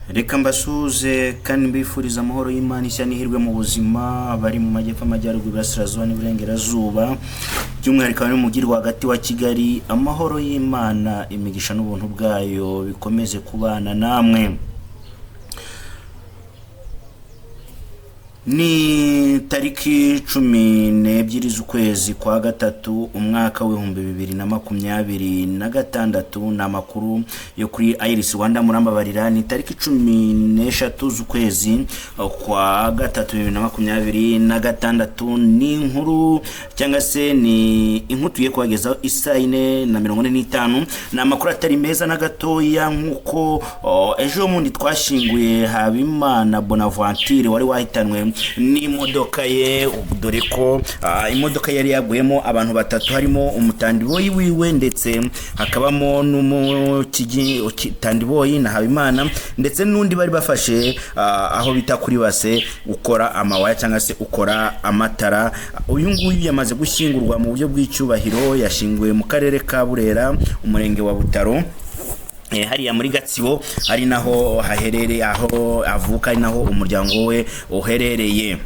Reka mbasuze kandi mbifuriza amahoro y'Imana ishya n'ihirwe mu buzima bari mu majyepfo amajyaruguru iburasirazuba n'iburengerazuba by'umwihariko bari mu mujyi rwagati wa Kigali. Amahoro y'Imana imigisha n'ubuntu bwayo bikomeze kubana namwe. Ni tariki 12 z'ukwezi kwa gatatu umwaka w'ibihumbi 2026 na makuru yo kuri Iris Rwanda murambabarira. Ni tariki 13 z'ukwezi kwa gatatu 2026. Ni inkuru cyangwa se ni inkutuye kwageza isa 4:45 na makuru atari meza na gatoya nkuko ejo mundi twashinguye Habimana Bonaventure wari wahitanwe ni modoka ye, dore ko imodoka yari yaguyemo abantu batatu harimo umutandiboyi wiwe ndetse hakabamo n'umutandiboyi na Habimana ndetse n'undi bari bafashe aho bita kuri base ukora amawaya cyangwa se ukora amatara. Uyu nguyu yamaze gushyingurwa mu buryo bw'icyubahiro, yashinguwe mu karere ka Burera umurenge wa Butaro hariya muri Gatsibo, ari naho haherereye aho avuka, ari naho umuryango we uherereye.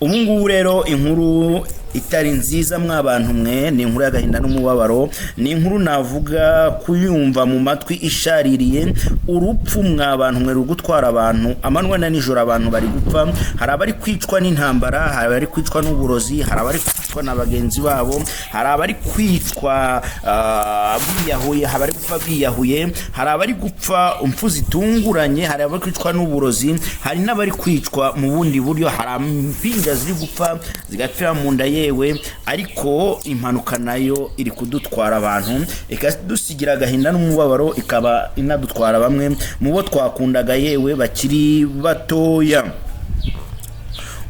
Ubu ngubu rero inkuru itari nziza mw'abantu mwe, ni inkuru y'agahinda n'umubabaro, ni inkuru navuga kuyumva mu matwi ishaririye. Urupfu mw'abantu mwe rugutwara abantu amanywa na nijoro, abantu bari gupfa, hari abari kwicwa n'intambara, hari abari kwicwa n'uburozi, hari abari kwicwa na bagenzi babo, hari abari kwicwa biyahuye, hari abari gupfa biyahuye, hari abari gupfa impfu zitunguranye, hari abari kwicwa n'uburozi, hari n'abari kwicwa mu bundi buryo, hari impinja ziri gupfa zigapfira mu nda yewe. Ariko impanuka nayo iri kudutwara abantu, ikadusigira agahinda n'umubabaro, ikaba inadutwara bamwe mu bo twakundaga yewe bakiri batoya.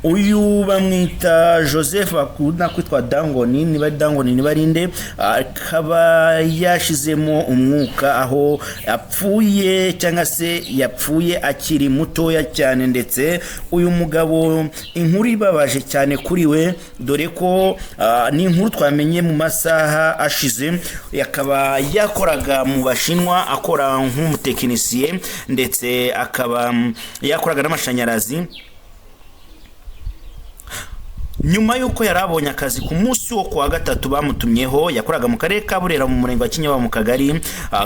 Uyu bamwita Joseph akunda kwitwa Dangoni, niba Dangoni nibarinde, akaba yashizemo umwuka aho yapfuye cyangwa se yapfuye akiri mutoya cyane. Ndetse uyu mugabo inkuru ibabaje cyane kuri we, dore ko ni inkuru twamenye mu masaha ashize. Yakaba yakoraga mu Bashinwa akora nk'umutekinisiye ndetse akaba yakoraga n'amashanyarazi. Nyuma yuko yarabonye akazi ku munsi wo kwa gatatu bamutumyeho, yakoraga mu karere ka Burera mu murenge wa Kinyaba mu kagari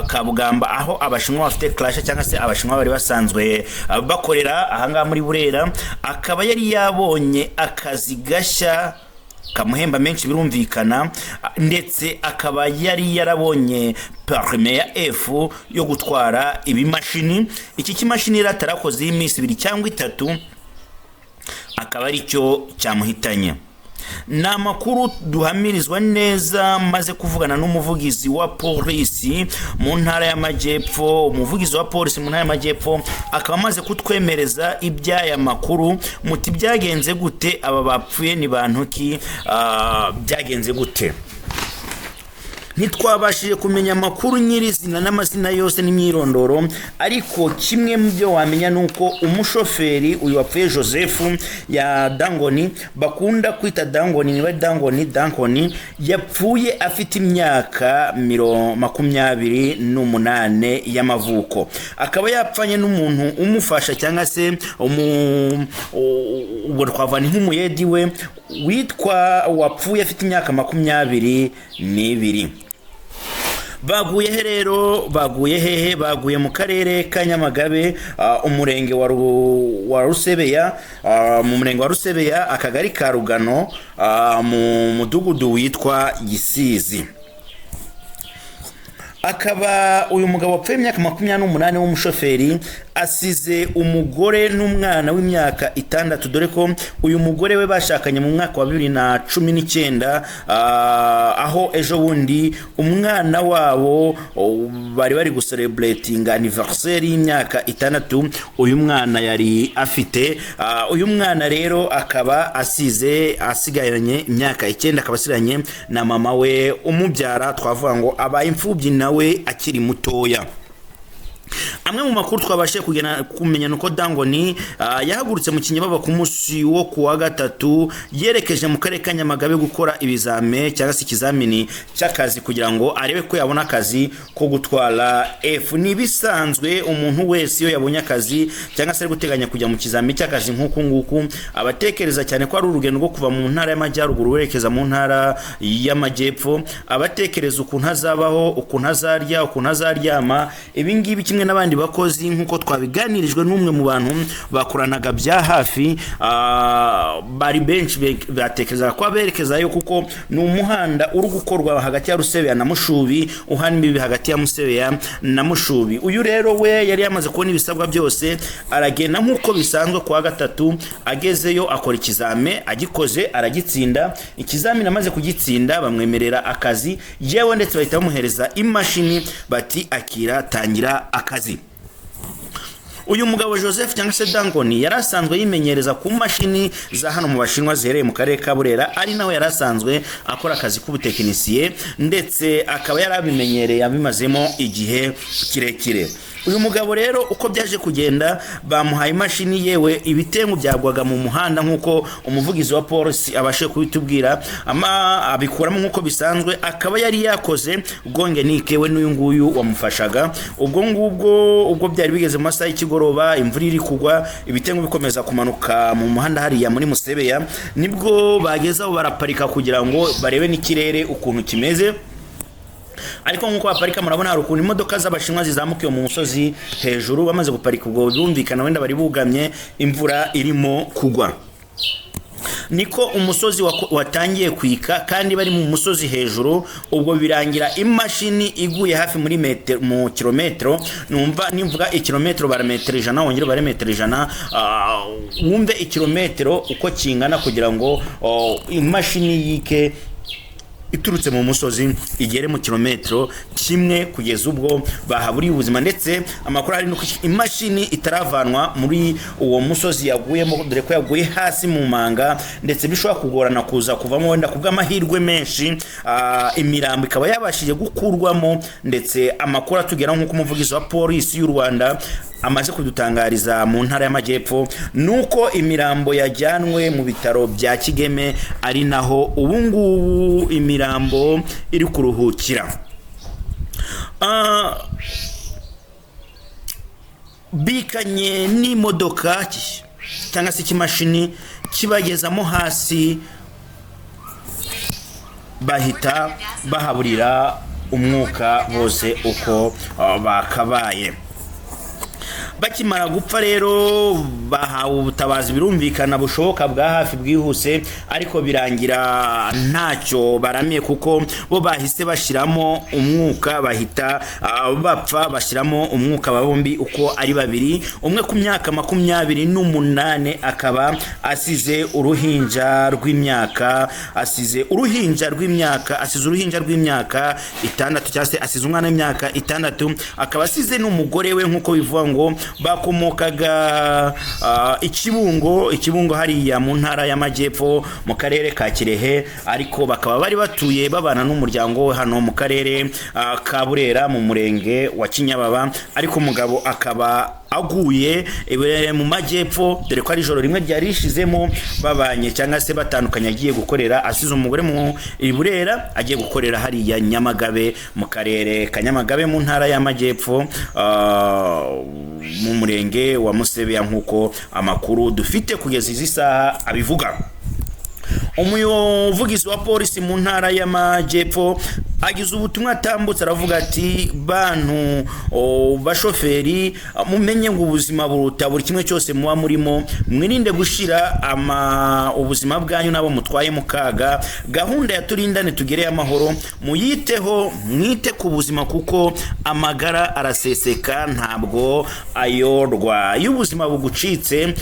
ka Bugamba, aho Abashinwa bafite clash cyangwa se Abashinwa bari basanzwe bakorera ahanga muri Burera. Akaba yari yabonye akazi gashya kamuhemba menshi birumvikana, ndetse akaba yari yarabonye permis ya F yo gutwara ibimashini. Iki kimashini ratarakoze iminsi 2 cyangwa 3 akaba ari cyo cyamuhitanye. Na makuru duhamirizwa neza maze kuvugana n'umuvugizi wa polisi mu ntara y'Amajyepfo. Umuvugizi wa polisi mu ntara y'Amajyepfo akaba amaze kutwemereza ibyaya makuru. Muti byagenze gute? Aba bapfuye ni bantu ki? Byagenze gute? Ntitwabashije kumenya amakuru nyirizina n'amazina yose n'imyirondoro, ariko kimwe mu byo wamenya nuko umushoferi uyu wapfuye Joseph ya Dangoni, bakunda kwita Dangoni, niba Dangoni, yapfuye afite imyaka 28 y'amavuko. Akaba yapfanye n'umuntu umufasha cyangwa se ubwo twavana nk'umuyedi we witwa wapfuye afite imyaka 22. Baguye he rero? Baguye hehe? Baguye mu karere ka Nyamagabe, umurenge wa Rusebeya, mu murenge wa Rusebeya, akagari ka Rugano, mu mudugudu witwa Gisizi. Akaba uyu mugabo wapfuye imyaka 28 w'umushoferi asize umugore n'umwana w'imyaka 6, dore ko uyu mugore we bashakanye mu mwaka wa 2019, aho ejo bundi umwana wabo bari gucelebrating anniversary y'imyaka 6 uyu mwana yari afite. Uyu mwana rero akaba asigayanye imyaka 9, akaba asiranye na mama we umubyara, twavuga ngo abaye imfubyi nawe akiri mutoya. amwe mu makuru twabashe kumenya nuko Dangoni yahagurutse mu Kinyababa ku munsi wo kuwa gatatu yerekeje mu karere ka Nyamagabe gukora ibizame cyangwa se ikizamini cy'akazi kugira ngo arebe ko yabona akazi ko gutwara F. Ni bisanzwe umuntu wese iyo yabonye akazi cyangwa se guteganya kujya mu kizamini cy'akazi nk'uku nguku abatekereza cyane ko ari urugendo rwo kuva mu ntara y'amajyaruguru werekeza mu ntara y'amajyepfo, abatekereza ukuntu azabaho, ukuntu azarya, ukuntu azaryama. Ibi ngibi kimwe n'abandi bakozi nk'uko twabiganirijwe n'umwe mu bantu bakoranaga bya hafi, bari benshi batekereza ko aberekezayo kuko ni umuhanda uri gukorwa hagati ya Rusebeya na Mushubi, uhana imbibi hagati ya Musebeya na Mushubi. Uyu rero we yari yamaze kubona ibisabwa byose, aragenda nk'uko bisanzwe kwa gatatu, agezeyo akora ikizame, agikoze aragitsinda. Ikizamini amaze kugitsinda bamwemerera akazi, yewe ndetse bahita bamuhereza imashini bati akira tangira akazi. Uyu mugabo Joseph cyangwa se Dangoni yarasanzwe yimenyereza ku mashini za hano mu Bashinwa zihereye mu karere ka Burera, ari naho yarasanzwe akora akazi k'ubutekinisiye ndetse akaba yarabimenyereye abimazemo igihe kirekire. Uyu mugabo rero uko byaje kugenda bamuhaye imashini, yewe ibitengu byagwaga mu muhanda nk'uko umuvugizi wa polisi abashe kubitubwira, abikuramo nk'uko bisanzwe. Akaba yari yakoze ubwonge nikewe n'uyu nguyu wamufashaga. Ubwo byari bigeze mu masaha y'ikigoroba, imvura iri kugwa, ibitengu bikomeza kumanuka mu muhanda hariya muri Musebeya, nibwo bagezaho baraparika kugira ngo barebe n'ikirere ukuntu kimeze. Ariko nkuko baparika murabona hari ukuntu imodoka z'Abashinwa zizamukiye mu musozi hejuru, bamaze guparika ubwo byumvikana wenda bari bugamye imvura irimo kugwa. Niko umusozi watangiye kwika kandi bari mu musozi hejuru, ubwo birangira imashini iguye hafi muri mu kilometro. Numva nimvuga ikilometro bara metero 100, wongere bare metero 100, wumve ikilometro uko kingana kugira ngo imashini yike iturutse mu musozi igere mu kilometro kimwe, kugeza ubwo bahaburiye ubuzima. Ndetse amakuru ari nuko imashini itaravanwa muri uwo musozi yaguyemo, dore ko yaguye hasi mu manga, ndetse bishobora kugorana kuza kuvamo wenda kubw'amahirwe menshi. Imirambo ikaba yabashije gukurwamo, ndetse amakuru atugera nk'uko umuvugizi wa polisi y'u Rwanda amaze kudutangariza mu ntara y'amajyepfo nuko imirambo yajyanwe mu bitaro bya Kigeme, ari naho ubu ngubu imirambo iri kuruhukira. Bikanye n'imodoka cyangwa se ikimashini kibagezamo hasi, bahita bahaburira umwuka bose uko bakabaye. Bakimara gupfa rero bahawe ubutabazi birumvikana bushoboka bwa hafi bwihuse, ariko birangira ntacyo baramiye kuko bo bahise bashiramo umwuka, bahita bapfa bashyiramo umwuka bombi uko ari babiri. Umwe ku myaka 28 akaba asize uruhinja rw'imyaka 6 cyangwa se asize umwana w'imyaka 6, akaba asize n'umugore we nk'uko bivuga ngo bakomokaga ikibungo hariya mu ntara y'amajyepfo mu karere ka Kirehe, ariko bakaba bari batuye babana n'umuryango hano mu karere ka Burera mu murenge wa Kinyababa. Ariko umugabo akaba aguye mu majyepfo, dore ko ari ijoro rimwe ryari rishizemo babanye cyangwa se batandukanye, agiye gukorera, asize umugore mu Burera, agiye gukorera hariya Nyamagabe mu karere ka Nyamagabe mu ntara y'amajyepfo mu murenge wa Musebeya nk'uko amakuru dufite kugeza izi saha abivuga. Umuvugizi wa polisi mu ntara y'amajyepfo agize ubutumwa atambutse, aravuga ati bantu bashoferi mumenye ngo ubuzima buruta buri kimwe cyose muba murimo, mwirinde gushira ubuzima bwanyu nabo mutwaye mu kaga. Gahunda ya turindane tugereye amahoro muyiteho, mwite ku buzima kuko amagara araseseka ntabwo ayorwa. Iyo ubuzima bugucitse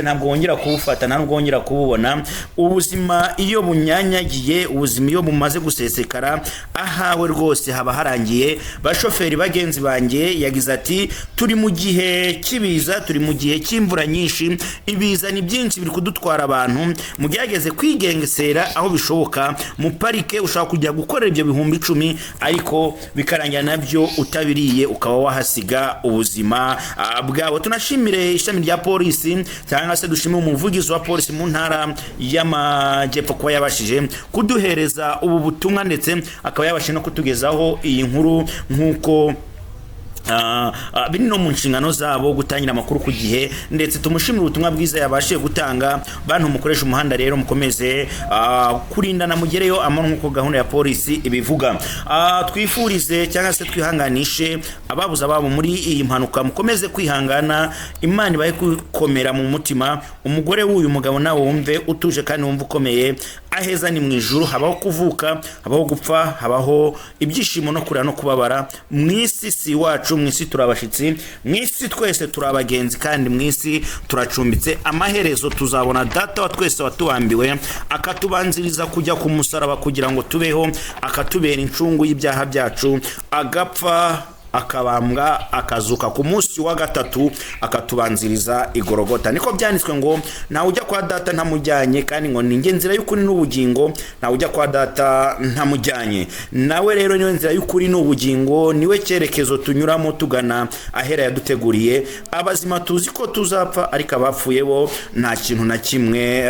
ntabwo wongera kubufata, ntabwo wongera kububona. Ubuzima iyo bunyanyagiye, ubuzima iyo bumaze gusesekara, ahawe rwose haba harangiye. Bashoferi bagenzi banjye, yagize ati turi mu gihe kibiza, turi mu gihe cy'imvura nyinshi, ibiza ni byinshi biri kudutwara abantu, mugerageze kwigengesera aho bishoboka, mu parike ushaka kujya gukorera ibyo bihumbi 10 ariko bikarangira nabyo utabiriye ukaba wahasiga ubuzima bwawe. Tunashimire ishami rya polisi cyangwa se dushimire umuvugizi wa polisi mu ntara y'Amajyepfo kuba yabashije kuduhereza ubu butumwa ndetse akaba yabashije no kutugezaho iyi nkuru nk'uko biri no mu nshingano zabo gutangira amakuru ku gihe, ndetse tumushimira ubutumwa bwiza yabashije gutanga. Bantu mukoresha umuhanda rero mukomeze kurindana mugereyo amano nk'uko gahunda ya polisi ibivuga. Twifurize cyangwa se twihanganishe ababuza babo muri iyi mpanuka, mukomeze kwihangana, Imana ibaye gukomera mu mutima. Umugore w'uyu mugabo nawe wumve utuje kandi wumve ukomeye, aheza ni mu ijuru, habaho kuvuka, habaho gupfa, habaho ibyishimo no kurira no kubabara. Mwisi si wacu, mwisi turabashitsi, mwisi twese turabagenzi, kandi mwisi turacumbitse. Amaherezo tuzabona data wa twese watubambiwe akatubanziriza kujya ku musaraba kugira ngo tubeho, akatubera incungu y'ibyaha byacu, agapfa akabambwa akazuka ku munsi wa gatatu akatubanziriza igorogota. Niko byanditswe ngo nta ujya kwa data ntamujyanye, kandi ngo ni nzira y'ukuri n'ubugingo, nta ujya kwa data ntamujyanye. Nawe rero niwe nzira y'ukuri n'ubugingo, niwe cyerekezo tunyuramo tugana ahera yaduteguriye. Abazima tuzi ko tuzapfa, ariko abapfuye bo nta kintu na kimwe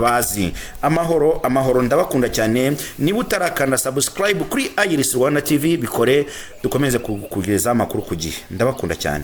bazi. Amahoro, ndabakunda cyane. Niba utarakanda subscribe kuri Iris Rwanda TV bikore, dukomeze kugeza amakuru ku gihe. Ndabakunda cyane.